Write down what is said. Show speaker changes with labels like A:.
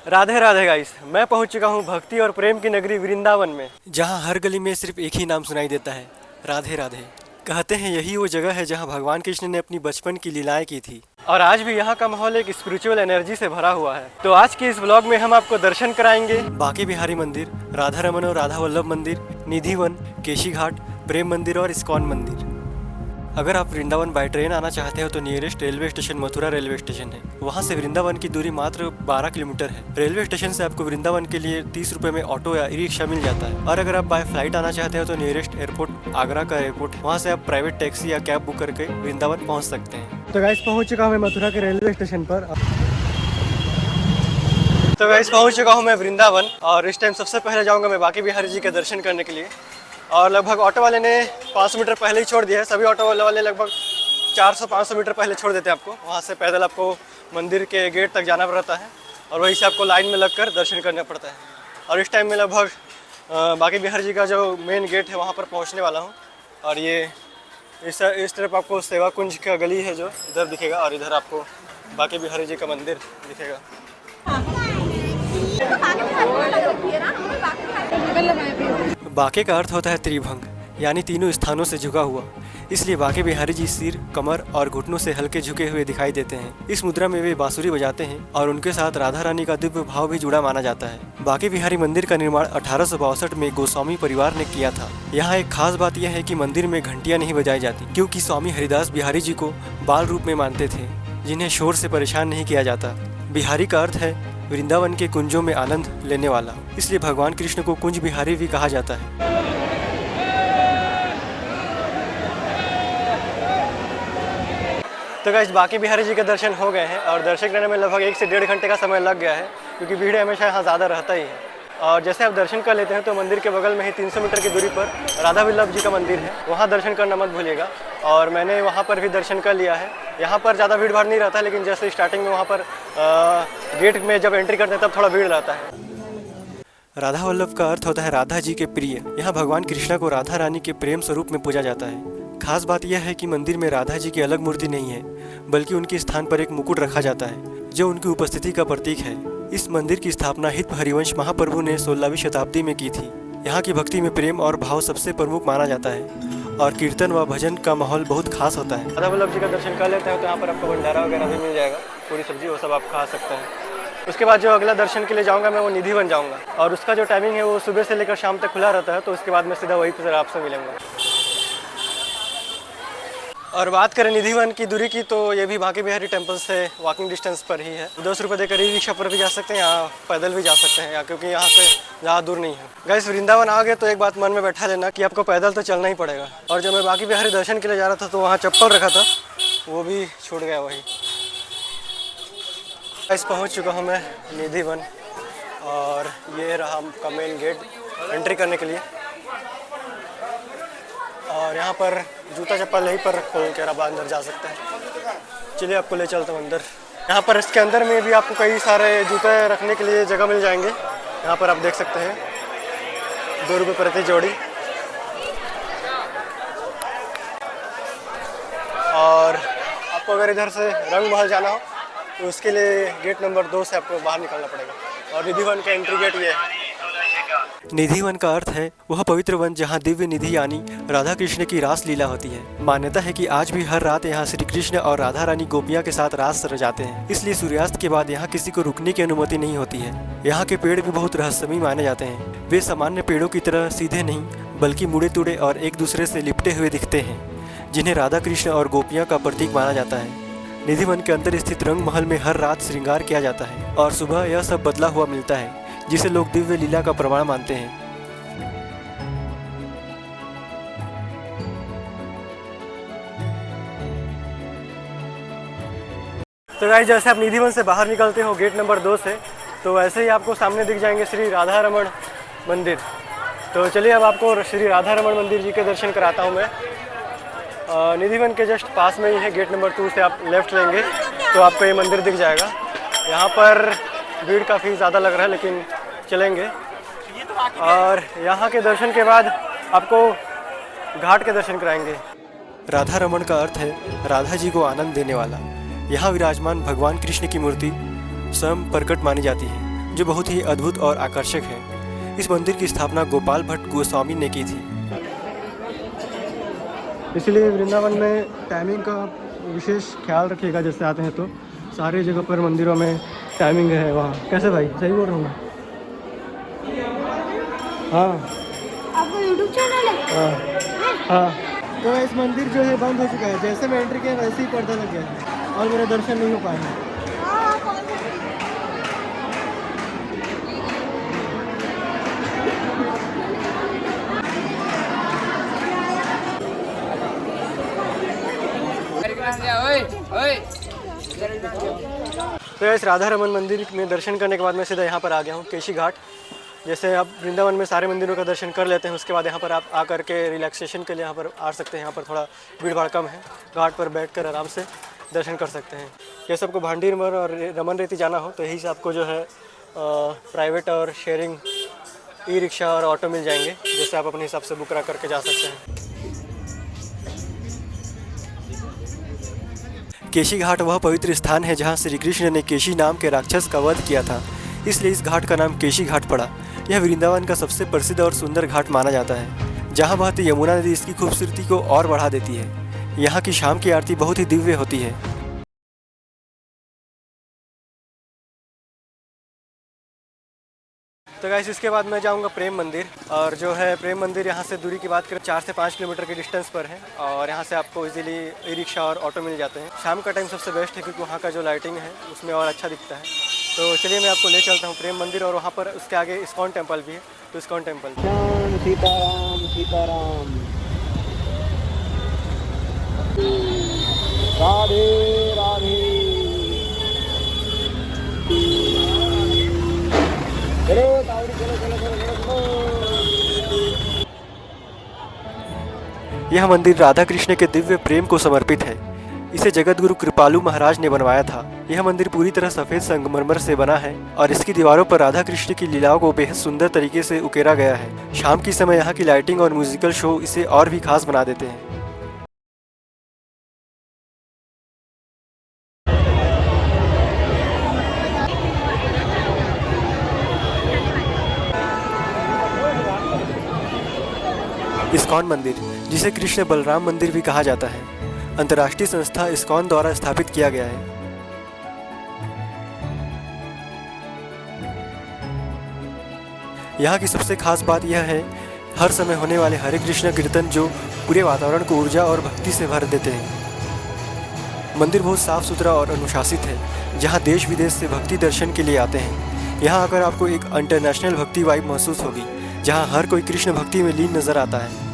A: Radhe Radhe guys, मैं पहुंच चुका हूं भक्ति और प्रेम की नगरी वृंदावन में, जहां हर गली में सिर्फ एक ही नाम सुनाई देता है, राधे राधे। कहते हैं यही वो जगह है जहां भगवान कृष्ण ने अपनी बचपन की लीलाएं की थी और आज भी यहां का माहौल एक स्पिरिचुअल एनर्जी से भरा हुआ है। तो आज के इस व्लॉग में हम आपको दर्शन कराएंगे बांके बिहारी मंदिर, राधा रमन और राधा वल्लभ मंदिर, निधि वन, केशी घाट, प्रेम मंदिर और इस्कॉन मंदिर। अगर आप वृंदावन बाय ट्रेन आना चाहते हो तो nearest railway station Mathura railway station है। वहाँ से वृंदावन की दूरी मात्र 12 किलोमीटर है। रेलवे स्टेशन से आपको वृंदावन के लिए 30 रुपए में ऑटो या ई रिक्शा मिल जाता है। और अगर आप बाय फ्लाइट आना चाहते हो तो नियरेस्ट एयरपोर्ट आगरा का एयरपोर्ट, वहाँ से आप प्राइवेट टैक्सी या कैब बुक करके वृंदावन पहुँच सकते हैं। तो गाइस पहुँच चुका हूँ मैं मथुरा के रेलवे स्टेशन पर। तो गाइस पहुँच चुका हूँ मैं वृंदावन और इस टाइम सबसे पहले जाऊँगा मैं बांके बिहारी जी के दर्शन करने के लिए। और लगभग ऑटो वाले ने 500 मीटर पहले ही छोड़ दिया है। सभी ऑटो वाले लगभग 400-500 मीटर पहले छोड़ देते हैं आपको। वहाँ से पैदल आपको मंदिर के गेट तक जाना पड़ता है और वहीं से आपको लाइन में लगकर दर्शन करना पड़ता है। और इस टाइम में लगभग बांके बिहारी जी का जो मेन गेट है वहाँ पर पहुँचने वाला हूँ। और ये इस तरफ आपको सेवा कुंज का गली है जो इधर दिखेगा और इधर आपको बांके बिहारी जी का मंदिर दिखेगा। बांके का अर्थ होता है त्रिभंग, यानी तीनों स्थानों से झुका हुआ। इसलिए बांके बिहारी जी सिर, कमर और घुटनों से हल्के झुके हुए दिखाई देते हैं। इस मुद्रा में वे बांसुरी बजाते हैं और उनके साथ राधा रानी का दिव्य भाव भी जुड़ा माना जाता है। बांके बिहारी मंदिर का निर्माण 1862 में गोस्वामी परिवार ने किया था। यहाँ एक खास बात यह है कि मंदिर में घंटियाँ नहीं बजाई जाती, क्योंकि स्वामी हरिदास बिहारी जी को बाल रूप में मानते थे, जिन्हें शोर से परेशान नहीं किया जाता। बिहारी का अर्थ है वृंदावन के कुंजों में आनंद लेने वाला, इसलिए भगवान कृष्ण को कुंज बिहारी भी कहा जाता है। तो गाइस बांके बिहारी जी के दर्शन हो गए हैं और दर्शन करने में लगभग 1 से 1.5 घंटे का समय लग गया है, क्योंकि भीड़ हमेशा यहाँ ज़्यादा रहता ही है। और जैसे आप दर्शन कर लेते हैं तो मंदिर के बगल में ही 300 मीटर की दूरी पर राधा वल्लभ जी का मंदिर है, वहाँ दर्शन करना मत भूलिएगा। और मैंने वहाँ पर भी दर्शन कर लिया है। यहाँ पर ज़्यादा भीड़ भाड़ नहीं रहता, लेकिन जैसे स्टार्टिंग में वहाँ पर गेट में जब एंट्री करते हैं तब थोड़ा भीड़ रहता है। राधा वल्लभ का अर्थ होता है राधा जी के प्रिय। यहाँ भगवान कृष्णा को राधा रानी के प्रेम स्वरूप में पूजा जाता है। खास बात यह है कि मंदिर में राधा जी की अलग मूर्ति नहीं है, बल्कि उनके स्थान पर एक मुकुट रखा जाता है, जो उनकी उपस्थिति का प्रतीक है। इस मंदिर की स्थापना हित हरिवंश महाप्रभु ने 16वीं शताब्दी में की थी। यहाँ की भक्ति में प्रेम और भाव सबसे प्रमुख माना जाता है और कीर्तन व भजन का माहौल बहुत खास होता है। राधा वल्लभ जी का दर्शन कर लेते हैं तो यहाँ पर आपको भंडारा वगैरह भी मिल जाएगा, पूरी सब्जी वो सब आप खा सकते हैं। उसके बाद जो अगला दर्शन के लिए जाऊँगा मैं वो निधि वन जाऊँगा, और उसका जो टाइमिंग है वो सुबह से लेकर शाम तक खुला रहता है। तो उसके बाद मैं सीधा वहीं पर आपसे मिलूँगा। और बात करें निधि वन की दूरी की, तो ये भी बांके बिहारी टेम्पल से वॉकिंग डिस्टेंस पर ही है। 10 रुपये देकर ई रिक्शा पर भी जा सकते हैं या पैदल भी जा सकते हैं, क्योंकि यहाँ से ज़्यादा दूर नहीं है। गाइस वृंदावन आ गए तो एक बात मन में बैठा लेना कि आपको पैदल तो चलना ही पड़ेगा। और जब मैं बांके बिहारी दर्शन के लिए जा रहा था तो वहाँ चप्पल रखा था, वो भी छूट गया वही। गाइस पहुँच चुका हूँ मैं निधि वन और ये रहा आपका मेन गेट एंट्री करने के लिए। और यहाँ पर जूता चप्पल यहीं पर खोल के आप अंदर जा सकते हैं। चलिए आपको ले चलता हूँ अंदर। यहाँ पर इसके अंदर में भी आपको कई सारे जूते रखने के लिए जगह मिल जाएंगे। यहाँ पर आप देख सकते हैं 2 रुपये प्रति जोड़ी। और आपको अगर इधर से रंग महल जाना हो तो उसके लिए गेट नंबर 2 से आपको बाहर निकलना पड़ेगा। और निधि वन का एंट्री गेट ये है। निधि वन का अर्थ है वह पवित्र वन जहाँ दिव्य निधि यानी राधा कृष्ण की रास लीला होती है। मान्यता है कि आज भी हर रात यहाँ श्री कृष्ण और राधा रानी गोपियाँ के साथ रास रचाते हैं, इसलिए सूर्यास्त के बाद यहाँ किसी को रुकने की अनुमति नहीं होती है। यहाँ के पेड़ भी बहुत रहस्यमयी माने जाते हैं। वे सामान्य पेड़ों की तरह सीधे नहीं बल्कि मुड़े तुड़े और एक दूसरे से लिपटे हुए दिखते हैं, जिन्हें राधा कृष्ण और गोपियाँ का प्रतीक माना जाता है। निधि वन के अंदर स्थित रंग महल में हर रात श्रृंगार किया जाता है और सुबह यह सब बदला हुआ मिलता है, जिसे लोग दिव्य लीला का प्रमाण मानते हैं। तो गाइस जैसे आप निधि वन से बाहर निकलते हो गेट नंबर 2 से, तो वैसे ही आपको सामने दिख जाएंगे श्री राधा रमन मंदिर। तो चलिए अब आपको श्री राधा रमन मंदिर जी के दर्शन कराता हूँ मैं। निधि वन के जस्ट पास में ही है, गेट नंबर 2 से आप लेफ़्ट लेंगे तो आपको ये मंदिर दिख जाएगा। यहाँ पर भीड़ काफ़ी ज़्यादा लग रहा है, लेकिन चलेंगे। और यहाँ के दर्शन के बाद आपको घाट के दर्शन कराएंगे। राधा रमन का अर्थ है राधा जी को आनंद देने वाला। यहाँ विराजमान भगवान कृष्ण की मूर्ति स्वयं प्रकट मानी जाती है। जो बहुत ही अद्भुत और आकर्षक है। इस मंदिर की स्थापना गोपाल भट्ट गोस्वामी ने की थी। इसलिए वृंदावन में टाइमिंग का विशेष ख्याल रखिएगा। जैसे आते हैं तो सारी जगह पर मंदिरों में टाइमिंग है वहाँ। कैसे भाई, सही बोल रहा हूँ मैं? हाँ,
B: आपका यूट्यूब चैनल है?
A: हाँ। तो इस मंदिर जो है बंद हो चुका है। जैसे मैं एंट्री किया वैसे ही पर्दा लग गया है और मेरे दर्शन नहीं हो पाए हैं। तो इस राधा रमन मंदिर में दर्शन करने के बाद मैं सीधा यहाँ पर आ गया हूँ, केशी घाट। जैसे आप वृंदावन में सारे मंदिरों का दर्शन कर लेते हैं, उसके बाद यहाँ पर आप आकर के रिलैक्सेशन के लिए यहाँ पर आ सकते हैं। यहाँ पर थोड़ा भीड़ भाड़ कम है, घाट पर बैठकर आराम से दर्शन कर सकते हैं। जैसे आपको भांडीरमर और रमन रेती जाना हो तो यही से आपको जो है प्राइवेट और शेयरिंग ई रिक्शा और ऑटो मिल जाएंगे, जैसे आप अपने हिसाब से बुक करा करके जा सकते हैं। केशी घाट वह पवित्र स्थान है जहाँ श्री कृष्ण ने केशी नाम के राक्षस का वध किया था, इसलिए इस घाट का नाम केशी घाट पड़ा। यह वृंदावन का सबसे प्रसिद्ध और सुंदर घाट माना जाता है। जहाँ बहती यमुना नदी इसकी खूबसूरती को और बढ़ा देती है। यहाँ की शाम की आरती बहुत ही दिव्य होती है। तो गाइस, इसके बाद मैं जाऊंगा प्रेम मंदिर। और जो है प्रेम मंदिर यहाँ से दूरी की बात करें 4 से 5 किलोमीटर के डिस्टेंस पर है और यहाँ से आपको इजीली ई रिक्शा और ऑटो मिल जाते हैं। शाम का टाइम सबसे बेस्ट है क्योंकि वहाँ का जो लाइटिंग है उसमें और अच्छा दिखता है। तो चलिए मैं आपको ले चलता हूँ प्रेम मंदिर, और वहाँ पर उसके आगे इस्कॉन टेम्पल भी है, तो इस्कॉन टेम्पल।
C: सीताराम सीताराम, राधे राधे।
A: यह मंदिर राधा कृष्ण के दिव्य प्रेम को समर्पित है। इसे जगत गुरु कृपालु महाराज ने बनवाया था। यह मंदिर पूरी तरह सफेद संगमरमर से बना है और इसकी दीवारों पर राधा कृष्ण की लीलाओं को बेहद सुंदर तरीके से उकेरा गया है। शाम के समय यहाँ की लाइटिंग और म्यूजिकल शो इसे और भी खास बना देते हैं। इस्कॉन मंदिर, जिसे कृष्ण बलराम मंदिर भी कहा जाता है, अंतर्राष्ट्रीय संस्था इस्कॉन द्वारा स्थापित किया गया है। यहाँ की सबसे खास बात यह है हर समय होने वाले हरे कृष्ण कीर्तन, जो पूरे वातावरण को ऊर्जा और भक्ति से भर देते हैं। मंदिर बहुत साफ सुथरा और अनुशासित है, जहाँ देश विदेश से भक्ति दर्शन के लिए आते हैं। यहाँ आकर आपको एक इंटरनेशनल भक्ति वाइब महसूस होगी, जहाँ हर कोई कृष्ण भक्ति में लीन नजर आता है।